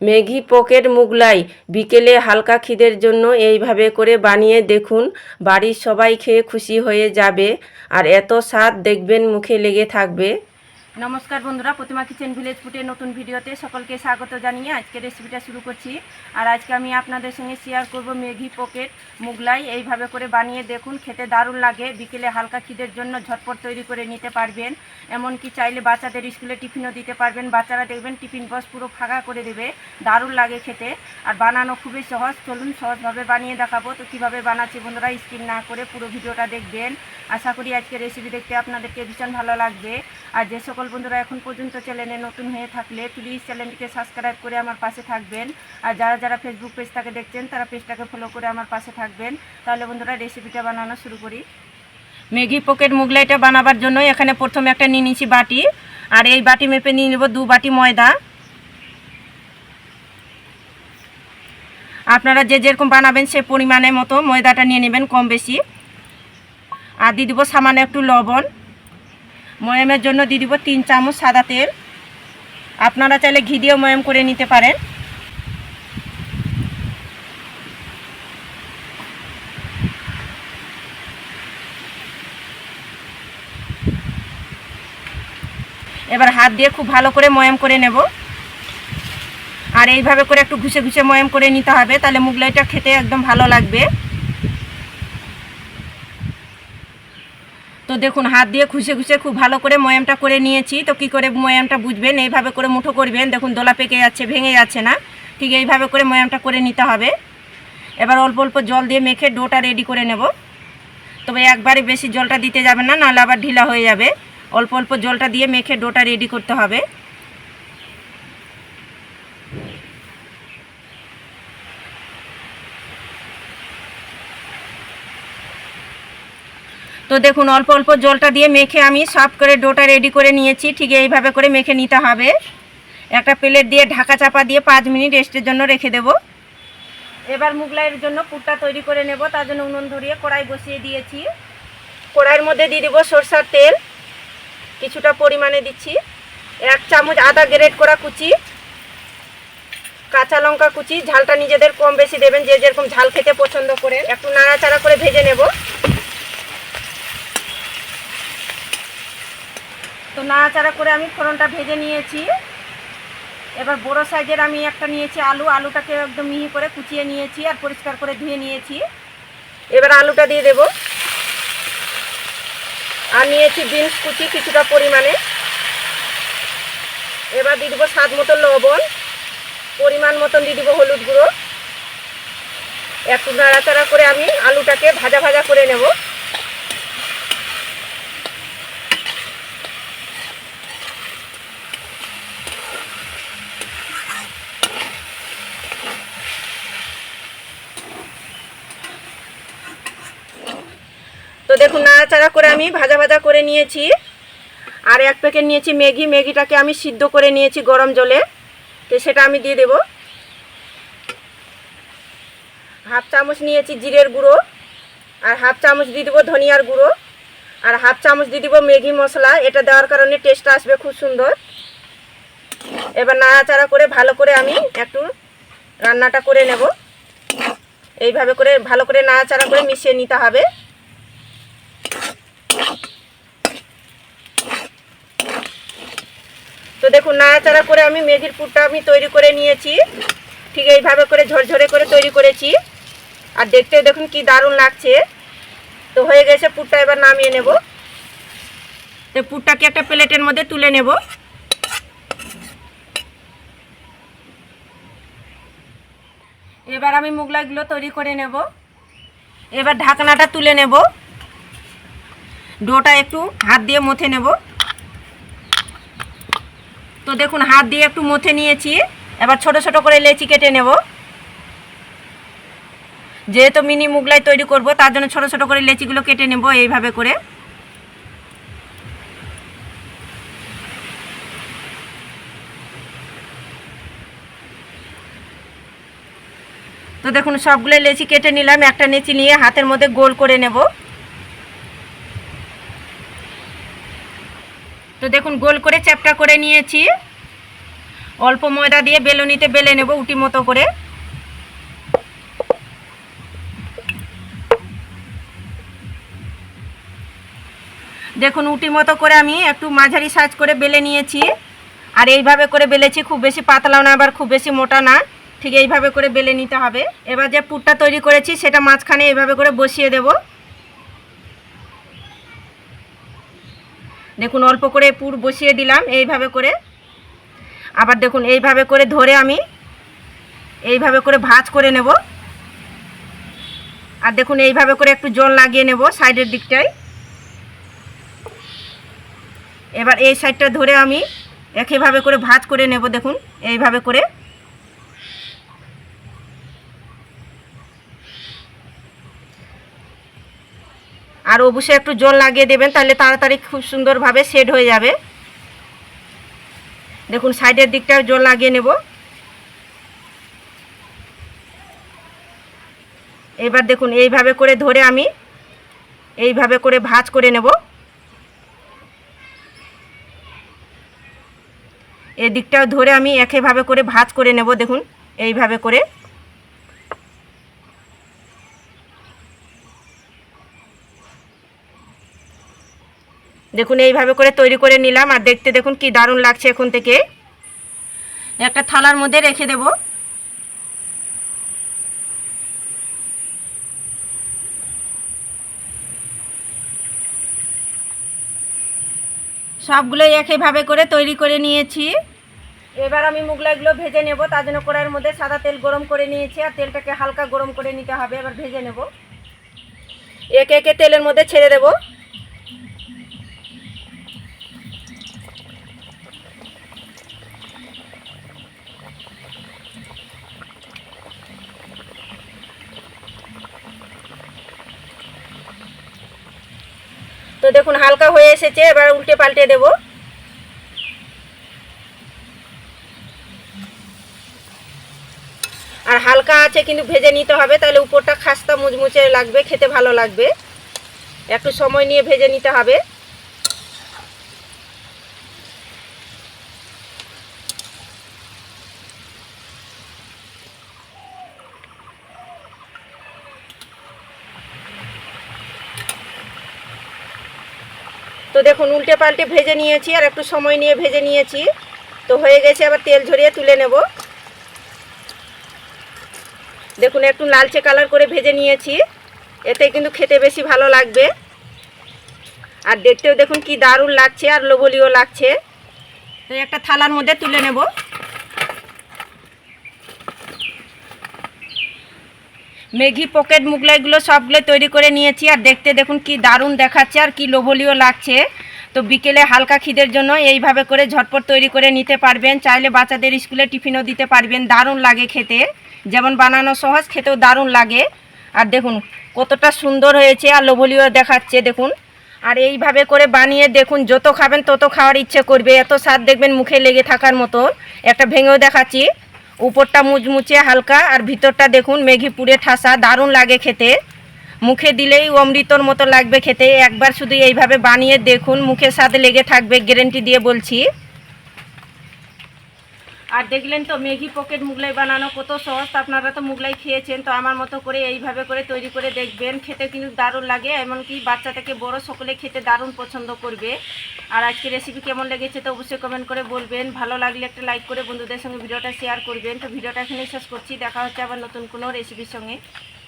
Maggi pocket Mughlai বিকেলে হালকা খিদের জন্য এইভাবে করে বানিয়ে দেখুন। বাড়ির সবাই খেয়ে খুশি হয়ে যাবে আর এত স্বাদ দেখবেন মুখে লেগে থাকবে। নমস্কার বন্ধুরা, প্রতিমা কিচেন ভিলেজ ফুডের নতুন ভিডিওতে সকলকে স্বাগত জানিয়ে আজকে রেসিপিটা শুরু করছি। আর আজকে আমি আপনাদের সঙ্গে শেয়ার করব ম্যাগি পকেট মুগলাই। এইভাবে করে বানিয়ে দেখুন, খেতে দারুণ লাগে। বিকেলে হালকা খিদের জন্য ঝটপট তৈরি করে নিতে পারবেন। এমনকি চাইলে বাচ্চাদের স্কুলে টিফিনও দিতে পারবেন। বাচ্চারা দেখবেন টিফিন বক্স পুরো ফাঁকা করে দেবে, দারুণ লাগে খেতে। আর বানানো খুবই সহজ। চলুন সহজভাবে বানিয়ে দেখাবো। তো কীভাবে বানাচ্ছি বন্ধুরা, স্কিপ না করে পুরো ভিডিওটা দেখবেন। আশা করি আজকে রেসিপি দেখতে আপনাদেরকে ভীষণ ভালো লাগবে। আর যে সকল বন্ধুরা এখন পর্যন্ত চ্যানেলে নতুন হয়ে থাকলে প্লিজ চ্যানেলটিকে সাবস্ক্রাইব করে আমার পাশে থাকবেন। আর যারা যারা ফেসবুক পেজটাকে দেখছেন তারা পেজটাকে ফলো করে আমার পাশে থাকবেন। তাহলে বন্ধুরা রেসিপিটা বানানো শুরু করি। ম্যাগি পকেট মুগলাইটা বানাবার জন্য এখানে প্রথমে একটা নিয়ে নিয়েছি বাটি। আর এই বাটি মেপে নিয়ে নেব 2 বাটি ময়দা। আপনারা যে যেরকম বানাবেন সে পরিমাণের মতো ময়দাটা নিয়ে নেবেন, কম বেশি। আর দিয়ে দেবো সামান্য একটু লবণ। ময়ামের জন্য দিয়ে দিব 3 চামচ সাদা তেল। আপনারা চাইলে ঘি দিয়েও ময়াম করে নিতে পারেন। এবার হাত দিয়ে খুব ভালো করে ময়াম করে নেব। আর এইভাবে করে একটু ঘুষে ঘুষে ময়াম করে নিতে হবে, তাহলে মুগলাইটা খেতে একদম ভালো লাগবে। তো দেখুন, হাত দিয়ে ঘুষে ঘুষে খুব ভালো করে ময়ামটা করে নিয়েছি। তো কী করে ময়ামটা বুঝবেন, এইভাবে করে মুঠো করবেন। দেখুন দোলা পেকে যাচ্ছে, ভেঙে যাচ্ছে না। ঠিক এইভাবে করে ময়ামটা করে নিতে হবে। এবার অল্প অল্প জল দিয়ে মেখে ডোটা রেডি করে নেব। তবে একবারে বেশি জলটা দিতে যাবে না, নাহলে আবার ঢিলা হয়ে যাবে। অল্প অল্প জলটা দিয়ে মেখে ডোটা রেডি করতে হবে। তো দেখুন অল্প অল্প জলটা দিয়ে মেখে আমি সফট করে ডোটা রেডি করে নিয়েছি। ঠিক এইভাবে করে মেখে নিতে হবে। একটা প্লেট দিয়ে ঢাকা চাপা দিয়ে 5 মিনিট রেস্টের জন্য রেখে দেব। এবার মুগলাইয়ের জন্য পুরটা তৈরি করে নেব। তার জন্য উনুন ধরিয়ে কড়াই বসিয়ে দিয়েছি। কড়াইয়ের মধ্যে দিয়ে দেবো সরষের তেল, কিছুটা পরিমাণে দিচ্ছি। 1 চামচ আদা গ্রেট করা কুচি, কাঁচা লঙ্কা কুচি। ঝালটা নিজেদের কম বেশি দেবেন, যে যেরকম ঝাল খেতে পছন্দ করেন। একটু নাড়াচাড়া করে ভেজে নেব। তো নাড়াচাড়া করে আমি ফোড়নটা ভেজে নিয়েছি। এবার বড় সাইজের আমি একটা নিয়েছি আলু। আলুটাকে একদম মিহি করে কুচিয়ে নিয়েছি আর পরিষ্কার করে ধুয়ে নিয়েছি। এবার আলুটা দিয়ে দেব। আর নিয়েছি বিনস কুচি কিছুটা পরিমাণে। এবার দিয়ে দেবো স্বাদ মতো লবণ, পরিমাণ মতন দিয়ে দেবো হলুদ গুঁড়ো। একটু নাড়াচাড়া করে আমি আলুটাকে ভাজা ভাজা করে নেব। তো দেখুন নাড়াচাড়া করে আমি ভাজা ভাজা করে নিয়েছি। আর 1 প্যাকেট নিয়েছি ম্যাগি। ম্যাগিটাকে আমি সিদ্ধ করে নিয়েছি গরম জলে। তো সেটা আমি দিয়ে দেব। 1/2 চামচ নিয়েছি জিরের গুঁড়ো। আর 1/2 চামচ দিয়ে দেবো ধনিয়ার গুঁড়ো। আর 1/2 চামচ দিয়ে দেবো ম্যাগি মশলা। এটা দেওয়ার কারণে টেস্ট আসবে খুব সুন্দর। এবার নাড়াচাড়া করে ভালো করে আমি একটু রান্নাটা করে নেব। এইভাবে করে ভালো করে নাড়াচাড়া করে মিশিয়ে নিতে হবে। তো দেখুন নাড়াচাড়া করে আমি ম্যাগির পুরটা আমি তৈরি করে নিয়েছি। ঠিক এইভাবে করে ঝরঝরে করে তৈরি করেছি। আর দেখতেও দেখুন কি দারুণ লাগছে। তো হয়ে গেছে পুরটা, এবার নামিয়ে নেব। তো পুরটাকে একটা প্লেটের মধ্যে তুলে নেব। এবার আমি মুগলাইগুলো তৈরি করে নেব। এবার ঢাকনাটা তুলে নেব। ডোটা একটু হাত দিয়ে মথে নেব। তো দেখুন হাত দিয়ে একটু মথে নিয়েছি। এবার ছোট ছোট করে লেচি কেটে নেব। যেহেতু মিনি মুগলাই তৈরি করব তার জন্য ছোট ছোট করে লেচিগুলো কেটে নেব এইভাবে করে। তো দেখুন সবগুলো লেচি কেটে নিলাম। একটা লেচি নিয়ে হাতের মধ্যে গোল করে নেব। তো দেখুন গোল করে চ্যাপটা করে নিয়েছি। অল্প ময়দা দিয়ে বেলনিতে বেলে নেব উটি মতো করে। দেখুন উটি মতো করে আমি একটু মাঝারি সাইজ করে বেলে নিয়েছি। আর এইভাবে করে বেলেছি, খুব বেশি পাতলাও না আবার খুব বেশি মোটা না, ঠিক এইভাবে করে বেলে নিতে হবে। এবার যে পুরটা তৈরি করেছি সেটা মাঝখানে এইভাবে করে বসিয়ে দেব। দেখুন অল্প করে পুর বসিয়ে দিলাম এইভাবে করে। আবার দেখুন এইভাবে করে ধরে আমি এইভাবে করে ভাঁজ করে নেব। আর দেখুন এইভাবে করে একটু জল লাগিয়ে নেব সাইডের দিকটায়। এবার এই সাইডটা ধরে আমি একইভাবে করে ভাঁজ করে নেব। দেখুন এইভাবে করে। আর অবশ্যই একটু জল লাগিয়ে দেবেন, তাহলে তাড়াতাড়ি খুব সুন্দরভাবে সেট হয়ে যাবে। দেখুন সাইডের দিকটাও জল লাগিয়ে নেব। এবার দেখুন এইভাবে করে ধরে আমি এইভাবে করে ভাঁজ করে নেব। এই দিকটাও ধরে আমি একইভাবে করে ভাঁজ করে নেব। দেখুন এইভাবে করে। দেখুন এইভাবে করে তৈরি করে নিলাম। আর দেখতে দেখুন কি দারুণ লাগছে। এখন থেকে একটা থালার মধ্যে রেখে দেব। সবগুলোই একইভাবে করে তৈরি করে নিয়েছি। এবার আমি মুগলাইগুলো ভেজে নেব। তার জন্য কড়াইয়ের মধ্যে সাদা তেল গরম করে নিয়েছি। আর তেলটাকে হালকা গরম করে নিতে হবে। এবার ভেজে নেব। একে একে তেলের মধ্যে ছেড়ে দেব। তো দেখুন হালকা হয়ে এসেছে। এবার উল্টে পাল্টে দেব। আর হালকা আছে কিন্তু ভেজে নিতে হবে, তাহলে উপরটা খাস্তা মুচমুচে লাগবে, খেতে ভালো লাগবে। একটু সময় নিয়ে ভেজে নিতে হবে। তো দেখুন উল্টে পাল্টে ভেজে নিয়েছি আর একটু সময় নিয়ে ভেজে নিয়েছি। তো হয়ে গেছে। আবার তেল ঝরিয়ে তুলে নেব। দেখুন একটু লালচে কালার করে ভেজে নিয়েছি, এতে কিন্তু খেতে বেশি ভালো লাগবে। আর দেখতেও দেখুন কি দারুণ লাগছে আর লোভনীয় লাগছে। তো একটা থালার মধ্যে তুলে নেব। মেঘি পকেট মুগলাইগুলো সবগুলো তৈরি করে নিয়েছি। আর দেখতে দেখুন কি দারুণ দেখাচ্ছে আর কি লোভনীয় লাগছে। তো বিকেলে হালকা খিদের জন্য এইভাবে করে ঝটপট তৈরি করে নিতে পারবেন। চাইলে বাচ্চাদের স্কুলে টিফিনও দিতে পারবেন। দারুণ লাগে খেতে, যেমন বানানো সহজ, খেতেও দারুণ লাগে। আর দেখুন কতটা সুন্দর হয়েছে আর লোভনীয় দেখাচ্ছে দেখুন। আর এইভাবে করে বানিয়ে দেখুন, যত খাবেন তত খাওয়ার ইচ্ছে করবে। এত স্বাদ দেখবেন মুখে লেগে থাকার মতো। একটা ভেঙেও দেখাচ্ছি। উপরটা মুচমুচে হালকা আর ভিতরটা দেখুন মেঘি পুড়ে ঠাসা, দারুণ লাগে খেতে। মুখে দিলেই অমৃতর মতো লাগবে খেতে। একবার শুধু এইভাবে বানিয়ে দেখুন, মুখের সাথে লেগে থাকবে, গ্যারেন্টি দিয়ে বলছি। আর দেখলেন তো মেঘি পকেট মুগলাই বানানো কত সহজ। আপনারা তো মুগলাই খেয়েছেন, তো আমার মতো করে এইভাবে করে তৈরি করে দেখবেন, খেতে কিন্তু দারুণ লাগে। এমনকি বাচ্চা থেকে বড় সকলে খেতে দারুণ পছন্দ করবে। আর আজকে রেসিপি কেমন লেগেছে তো অবশ্যই কমেন্ট করে বলবেন। ভালো লাগলে একটা লাইক করে বন্ধুদের সঙ্গে ভিডিওটা শেয়ার করবেন। তো ভিডিওটা এখানেই শেষ করছি। দেখা হচ্ছে আবার নতুন কোনো রেসিপির সঙ্গে।